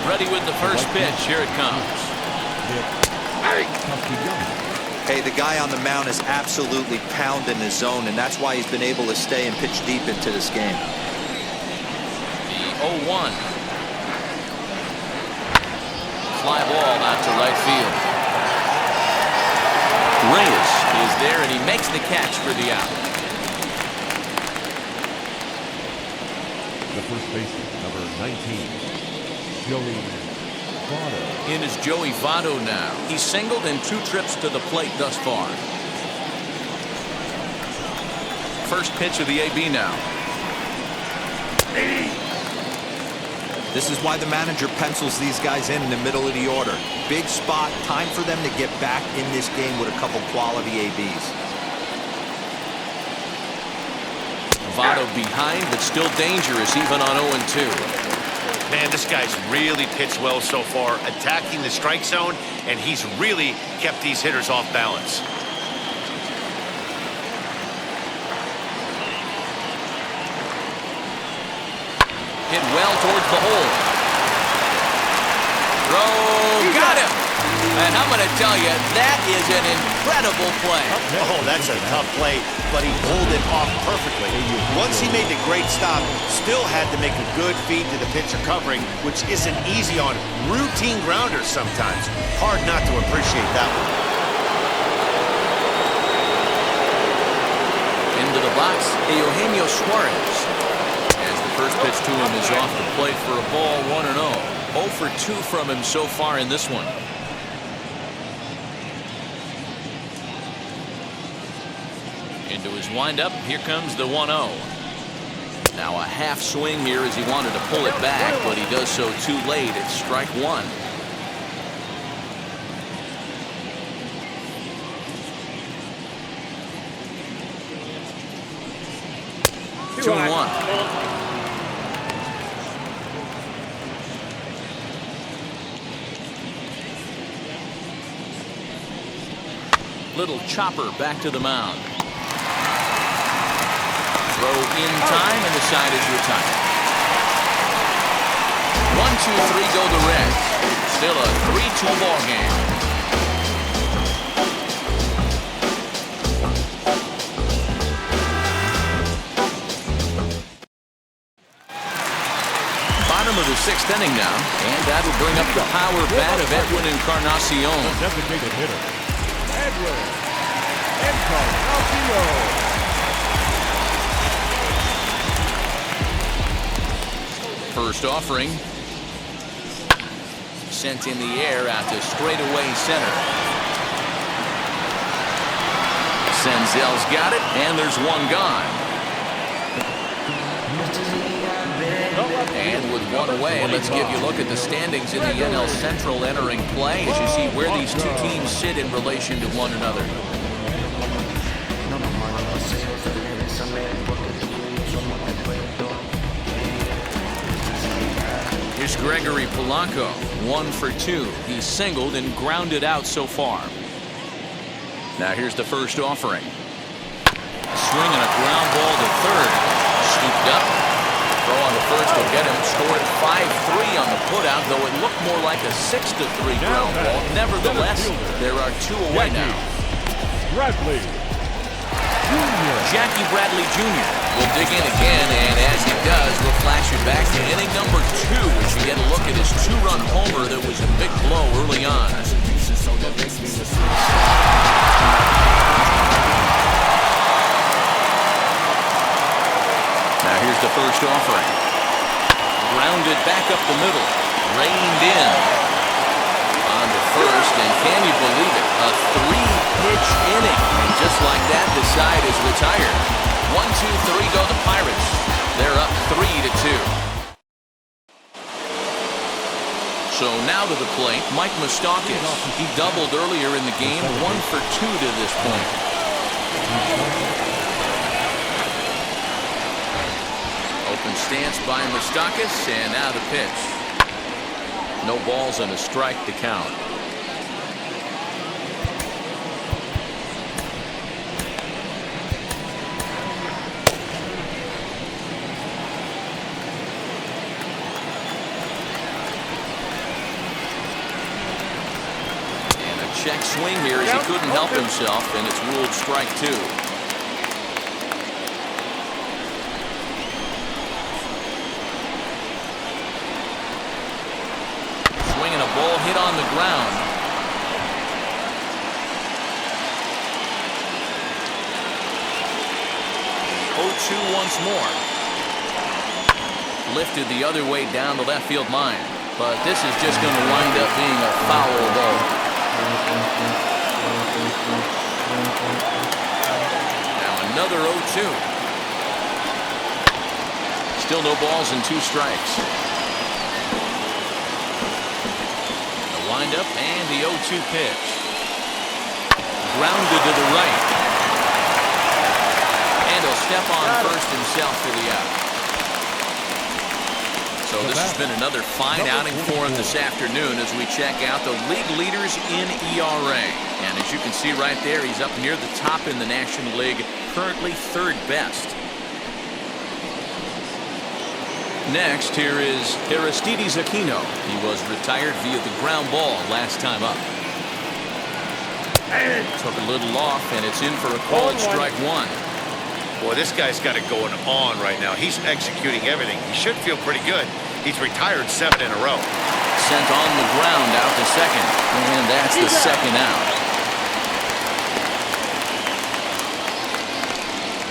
Ready with the first pitch. Here it comes. Hey, the guy on the mound is absolutely pounding his zone, and that's why he's been able to stay and pitch deep into this game. The 0-1. Fly ball out to right field. Reyes is there, and he makes the catch for the out. The first baseman, number 19, Joey Votto. In is Joey Votto now. He's singled in 2 trips to the plate thus far. First pitch of the AB now. This is why the manager pencils these guys in the middle of the order. Big spot, time for them to get back in this game with a couple quality ABs. Votto behind, but still dangerous even on 0-2. Man, this guy's really pitched well so far, attacking the strike zone, and he's really kept these hitters off balance. Hit well towards the hole. Throw, got him. And I'm going to tell you, that is an incredible play. Oh, that's a tough play, but he pulled it off perfectly. Once he made the great stop, still had to make a good feed to the pitcher covering, which isn't easy on routine grounders sometimes. Hard not to appreciate that one. Into the box, Eugenio Suarez. As the first pitch to him is off the plate for a ball, 1-0. 0 for 2 from him so far in this one. Into his windup, here comes the 1-0. Now a half swing here as he wanted to pull it back, but he does so too late. It's strike 1. Two and 1. Little chopper back to the mound. Throw in time, and the side is retired. 1-2-3 go the Reds. Still a 3-2 ball game. Bottom of the 6th inning now, and that will bring up the power bat of Edwin Encarnacion. Designated hitter, Edwin Encarnacion. First offering. Sent in the air out to straightaway center. Senzel's got it, and there's 1 gone. And with 1 away, let's give you a look at the standings in the NL Central entering play as you see where these 2 teams sit in relation to one another. Here's Gregory Polanco, 1 for 2. He's singled and grounded out so far. Now here's the first offering. Swinging a ground ball to third. Scooped up. Throw throw on the first will get him. Scored 5-3 on the putout, though it looked more like a 6-3 ground ball. Nevertheless, there are 2 away now. Bradley Jr. Jackie Bradley Jr. will dig in again, and as he does, we'll flash you back to inning number 2 as you get a look at his 2-run homer that was a big blow early on. Now here's the first offering. Grounded back up the middle. Reined in. On to first, and can you believe it? A 3-pitch inning. And just like that, the side is retired. 1-2-3 go the Pirates. They're up 3-2. So now to the plate, Mike Moustakas. He doubled earlier in the game, 1 for 2 to this point. Open stance by Moustakas, and now the pitch. No balls and a strike to count. Check swing here as he couldn't help himself, and it's ruled strike 2. Swinging a ball hit on the ground. Oh, 2 once more. Lifted the other way down the left field line, but this is just going to wind up being a foul ball. Now another 0-2. Still no balls and 2 strikes. The windup and the 0-2 pitch. Grounded to the right. And he'll step on first himself for the out. So this has been another fine outing for him this afternoon as we check out the league leaders in ERA. And as you can see right there, he's up near the top in the National League, currently 3rd best. Next, here is Aristides Aquino. He was retired via the ground ball last time up. Took a little off, and it's in for a called strike 1. Boy, this guy's got it going on right now. He's executing everything. He should feel pretty good. He's retired 7 in a row. Sent on the ground out to second. And that's the second out.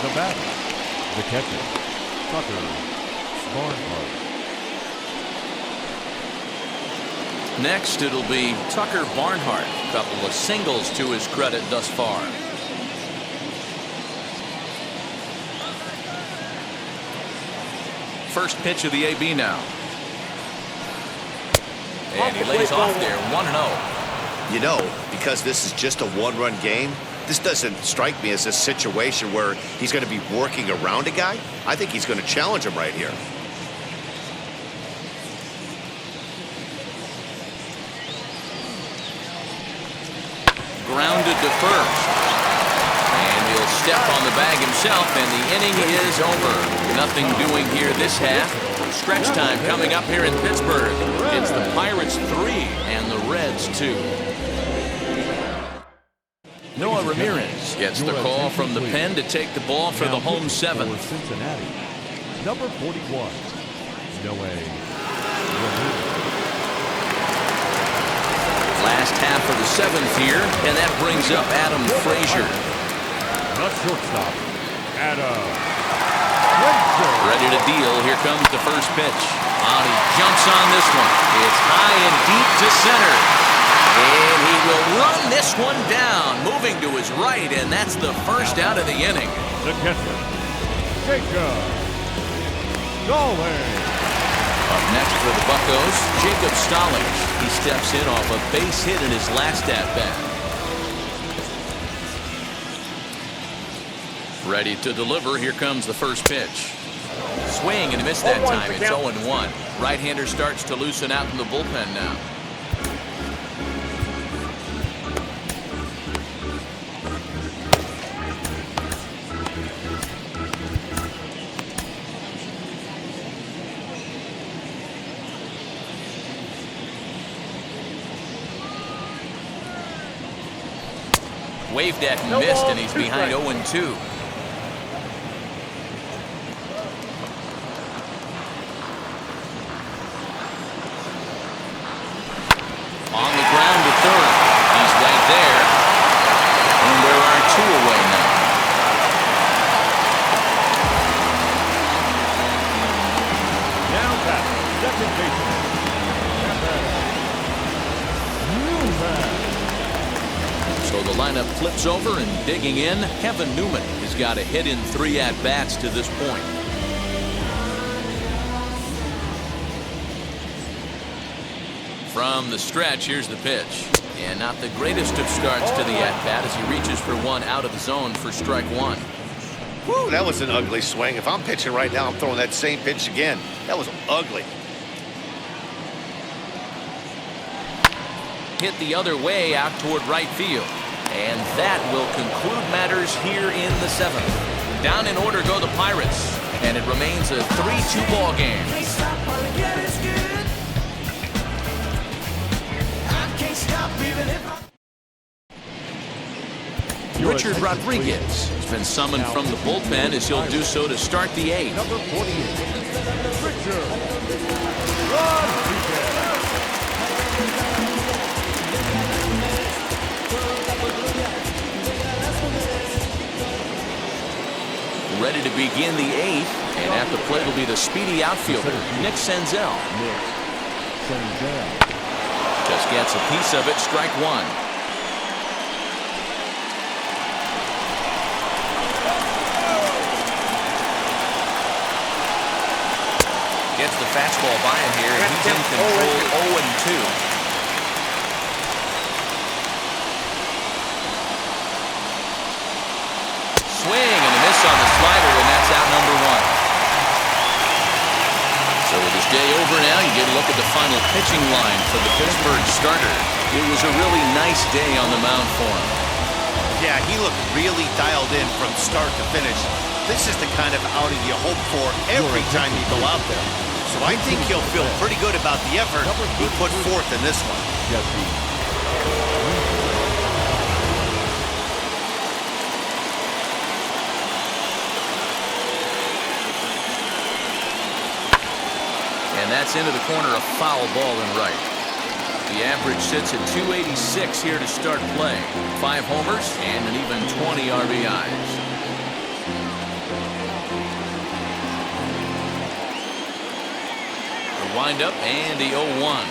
The batter, the catcher, Tucker Barnhart. Next, it'll be Tucker Barnhart. A couple of singles to his credit thus far. First pitch of the AB now. And he lays off there, 1-0. You know, because this is just a 1-run game, this doesn't strike me as a situation where he's going to be working around a guy. I think he's going to challenge him right here. Grounded to first. And he'll step on the bag himself, and the inning is over. Nothing doing here this half. Stretch time coming up here in Pittsburgh. It's the Pirates 3 and the Reds 2. Noah Ramirez gets the call from the pen to take the ball for the home 7th. Cincinnati, number 41, Noah. Last half of the 7th here, and that brings up Adam Frazier. Not shortstop, Adam. Ready to deal. Here comes the first pitch. He jumps on this one. It's high and deep to center. And he will run this one down, moving to his right, and that's the first out of the inning. The catcher, Jacob Stallings. Up next for the Buccos, Jacob Stallings. He steps in off a base hit in his last at-bat. Ready to deliver. Here comes the first pitch. Swing and a miss that time. It's 0-1. Right-hander starts to loosen out in the bullpen now. Waved at and missed, and he's behind 0-2. On the ground to third. He's right there. And there are 2 away now. Now back, second baseman. So the lineup flips over, and digging in, Kevin Newman has got a hit in 3 at-bats to this point. From the stretch, here's the pitch. And not the greatest of starts to the at-bat as he reaches for one out of the zone for strike 1. Whew, that was an ugly swing. If I'm pitching right now, I'm throwing that same pitch again. That was ugly. Hit the other way out toward right field. And that will conclude matters here in the 7th. Down in order go the Pirates. And it remains a 3-2 ball game. Richard Rodriguez has been summoned from the bullpen as he'll do so to start the 8th. Number 48, Richard Rodriguez. Ready to begin the 8th, and at the plate will be the speedy outfielder, Nick Senzel. Just gets a piece of it, strike 1. Gets the fastball by him here, and he's in control 0-2. Swing and a miss on the slider, and that's out number 1. So with his day over now, you get a look at the final pitching line for the Pittsburgh starter. It was a really nice day on the mound for him. Yeah, he looked really dialed in from start to finish. This is the kind of outing you hope for every time you go out there. So I think he'll feel pretty good about the effort he put forth in this one. And that's into the corner, a foul ball in right. The average sits at 286 here to start play. 5 homers and an even 20 RBIs. The windup and the 0-1.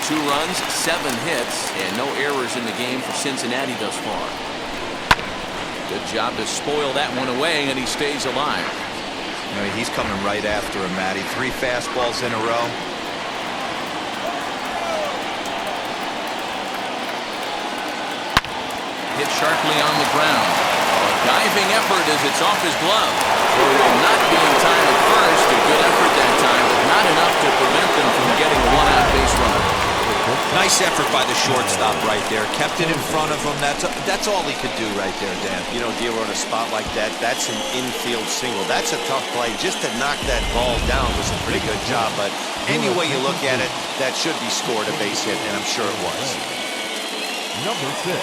Two runs, 7 hits, and no errors in the game for Cincinnati thus far. Good job to spoil that one away, and he stays alive. You know, he's coming right after him, Matty. 3 fastballs in a row. Hit sharply on the ground. A diving effort as it's off his glove. There will not be in time at first. A good effort that time, but not enough to prevent them from getting a 1-out base runner. Nice effort by the shortstop right there. Kept it in front of him. That's all he could do right there, Dan. You know, dealer on a spot like that, that's an infield single. That's a tough play. Just to knock that ball down was a pretty good job. But any way you look at it, that should be scored a base hit, and I'm sure it was. Number 6.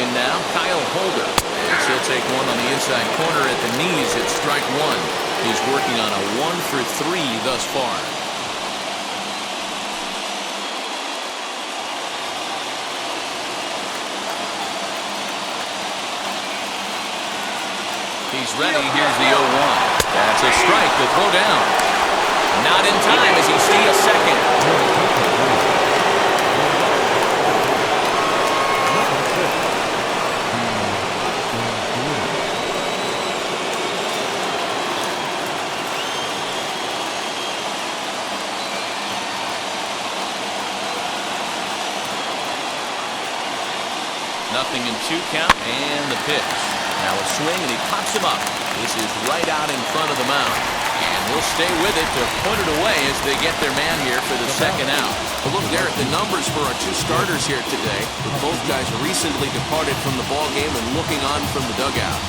In now, Kyle Holder. And he'll take one on the inside corner at the knees at strike 1. He's working on a 1-for-3 thus far. He's ready. Here's the 0-1. That's a strike. The throw down. Not in time as he steals second. Nothing in 2 count, and the pitch. Now a swing, and he pops him up. This is right out in front of the mound. And he'll stay with it to put it away as they get their man here for the second out. But look there at the numbers for our 2 starters here today. Both guys recently departed from the ball game and looking on from the dugout.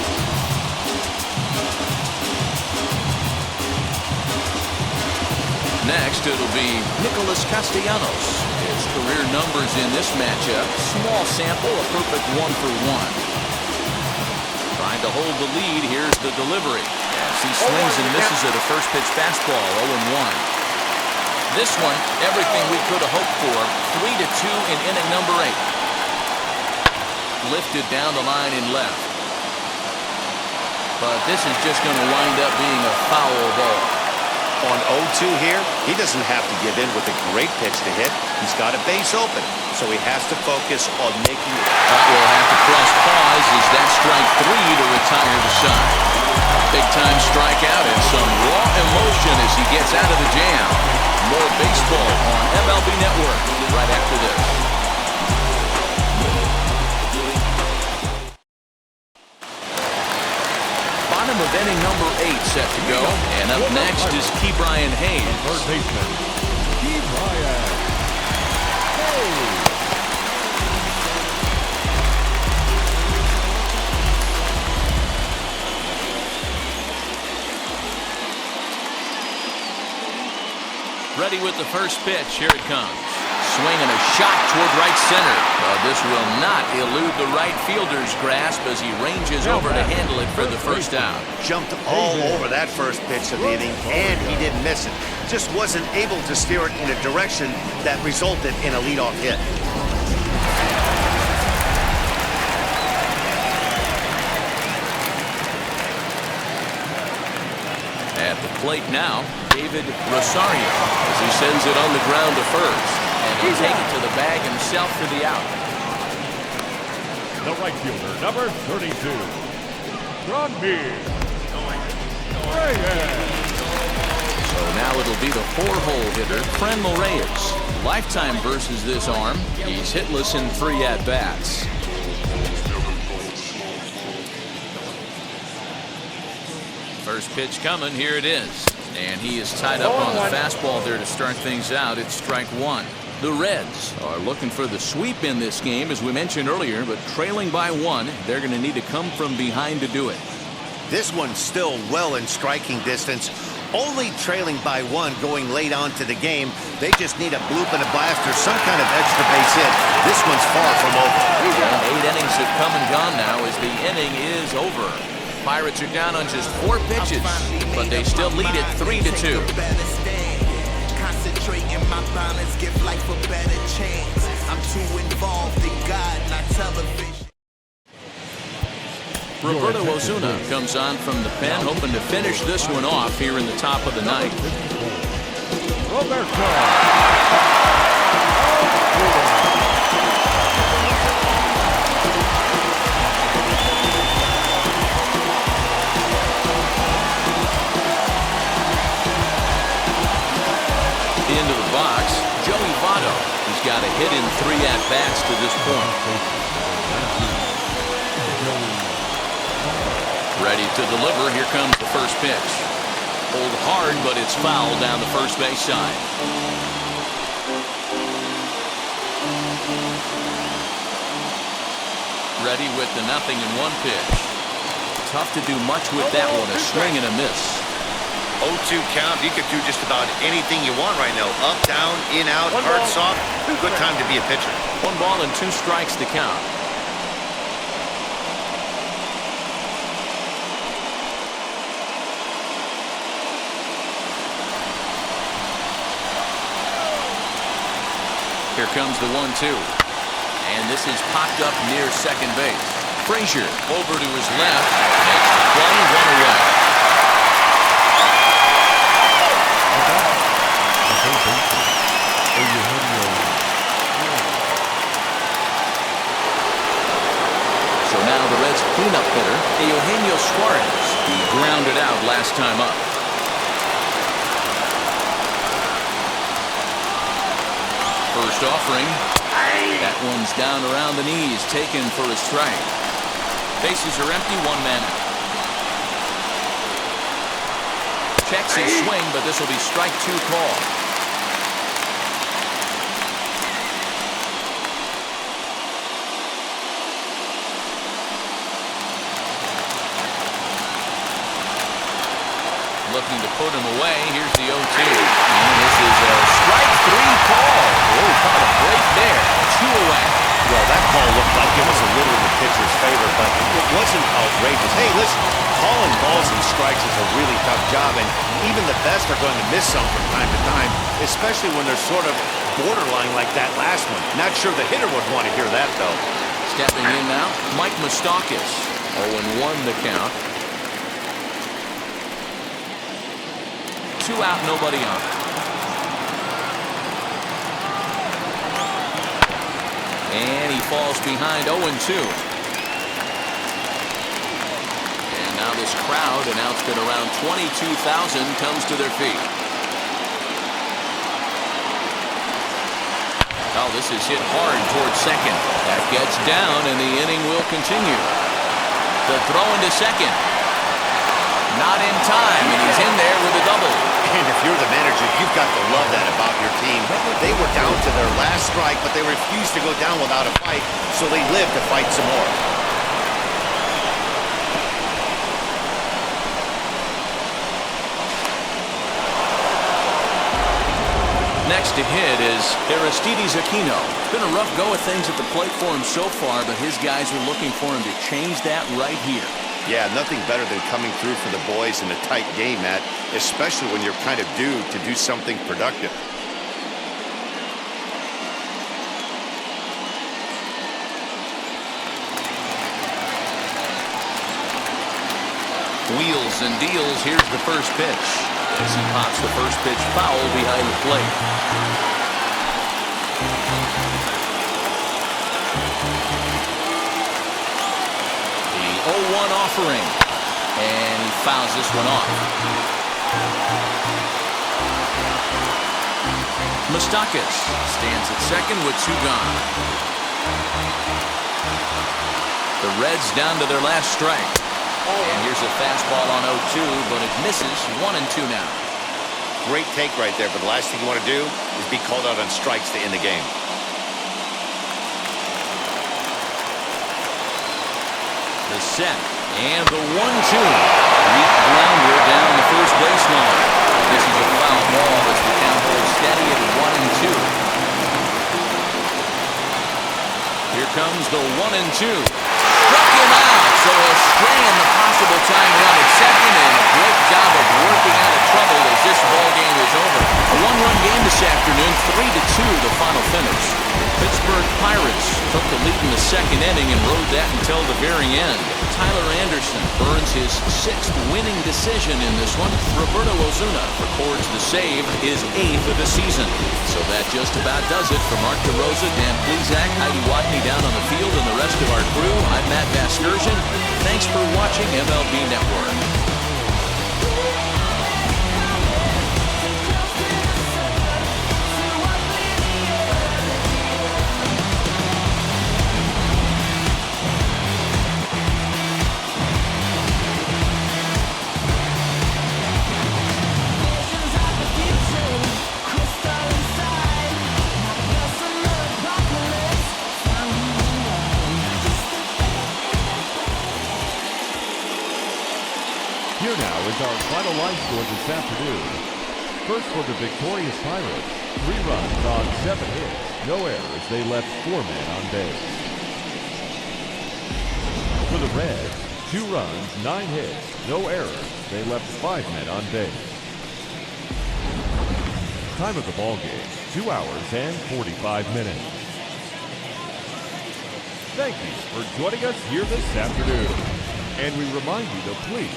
next, it'll be Nicholas Castellanos. His career numbers in this matchup, small sample, a perfect 1-for-1. Trying to hold the lead, here's the delivery. As he swings and misses at a first pitch fastball, 0-1. This one, everything we could have hoped for, 3-2 in inning number 8. Lifted down the line in left. But this is just going to wind up being a foul ball. On 0-2 here, he doesn't have to give in with a great pitch to hit. He's got a base open, so he has to focus on making it. We'll have to press pause as that strike 3 to retire the side. Big-time strikeout and some raw emotion as he gets out of the jam. More baseball on MLB Network right after this. Bottom of inning number 8 set to go. And up next is Ke'Bryan Hayes. Third baseman, Ke'Bryan Hayes. Ready with the first pitch. Here it comes. Swinging a shot toward right center. But this will not elude the right fielder's grasp as he ranges over to handle it for the first out. Jumped all over that first pitch of the inning, and he didn't miss it. Just wasn't able to steer it in a direction that resulted in a leadoff hit. At the plate now, David Rosario as he sends it on the ground to first. And he'll take it to the bag himself for the out. The right fielder, number 32, Reyes. So now it'll be the 4-hole hitter, Franmil Reyes. Lifetime versus this arm. He's hitless in 3 at-bats. First pitch coming, here it is. And he is tied up on the fastball there to start things out. It's strike 1. The Reds are looking for the sweep in this game, as we mentioned earlier, but trailing by 1, they're going to need to come from behind to do it. This one's still well in striking distance. Only trailing by 1 going late on to the game. They just need a bloop and a blast or some kind of extra base hit. This one's far from over. 8 innings have come and gone now as the inning is over. Pirates are down on just 4 pitches, but they still lead it 3-2. Concentrating my balance, give life a better chance. I'm too involved in God, not television. Roberto OSUNA comes on from the pen, hoping to finish this one off here in the top of the ninth. Roberto. Into the box, Joey Votto. He's got a hit in 3 at-bats to this point. Ready to deliver. Here comes the first pitch. Pulled hard, but it's foul down the first base side. Ready with the 0-1 pitch. Tough to do much with that one. A swing and a miss. 0-2 count. You could do just about anything you want right now. Up, down, in, out, hard, soft. Good time to be a pitcher. 1 ball and 2 strikes to count. Here comes the 1-2. And this is popped up near second base. Frazier over to his left. Makes the play, 1 away. So now the Reds cleanup hitter, Eugenio Suarez. He grounded out last time up. First offering. That one's down around the knees, taken for a strike. Bases are empty, 1 man out. Checks his swing, but this will be strike 2 call. Looking to put him away. Here's the 0-2. And this outrageous. Hey, listen, calling balls and strikes is a really tough job, and even the best are going to miss some from time to time, especially when they're sort of borderline like that last one. Not sure the hitter would want to hear that, though. Stepping in now, Mike Moustakas. 0-1 the count. 2 out, nobody on. And he falls behind 0-2. And now this crowd, announced at around 22,000, comes to their feet. Oh, this is hit hard towards second. That gets down, and the inning will continue. The throw into second. Not in time, and he's in there with a double. And if you're the manager, you've got to love that about your team. They were down to their last strike, but they refused to go down without a fight, so they lived to fight some more. Next to hit is Aristides Aquino. Been a rough go of things at the plate for him so far, but his guys are looking for him to change that right here. Yeah, nothing better than coming through for the boys in a tight game, Matt, especially when you're kind of due to do something productive. Wheels and deals. Here's the first pitch. As he pops the first pitch foul behind the plate. The 0-1 offering. And he fouls this one off. Moustakas stands at second with 2 gone. The Reds down to their last strike. And here's a fastball on 0-2, but it misses. 1-2 now. Great take right there, but the last thing you want to do is be called out on strikes to end the game. The set and the 1-2. Weak grounder down the first baseline. This is a foul ball as the count holds steady at 1-2. Here comes the 1-2. Struck him out, so he'll strand the possible tying run at second, and a great job of working out of trouble as this ball game is over. A 1-run game this afternoon, 3-2 the final finish. Pittsburgh Pirates took the lead in the second inning and rode that until the very end. Tyler Anderson earns his 6th winning decision in this one. Roberto OSUNA records the save, his 8th of the season. So that just about does it for Mark DeRosa, Dan Plesac, Heidi Watney down on the field, and the rest of our crew. I'm Matt Vasgersian. Thanks for watching MLB Network. Here now is our final line score this afternoon. First for the victorious Pirates, 3 runs on 7 hits, no errors. They left 4 men on base. For the Reds, 2 runs, 9 hits, no errors. They left 5 men on base. Time of the ball game, 2 hours and 45 minutes. Thank you for joining us here this afternoon. And we remind you to please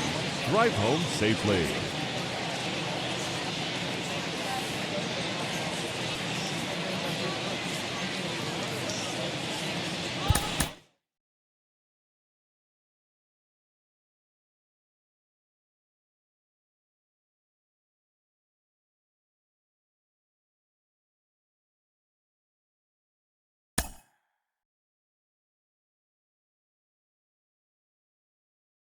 drive home safely.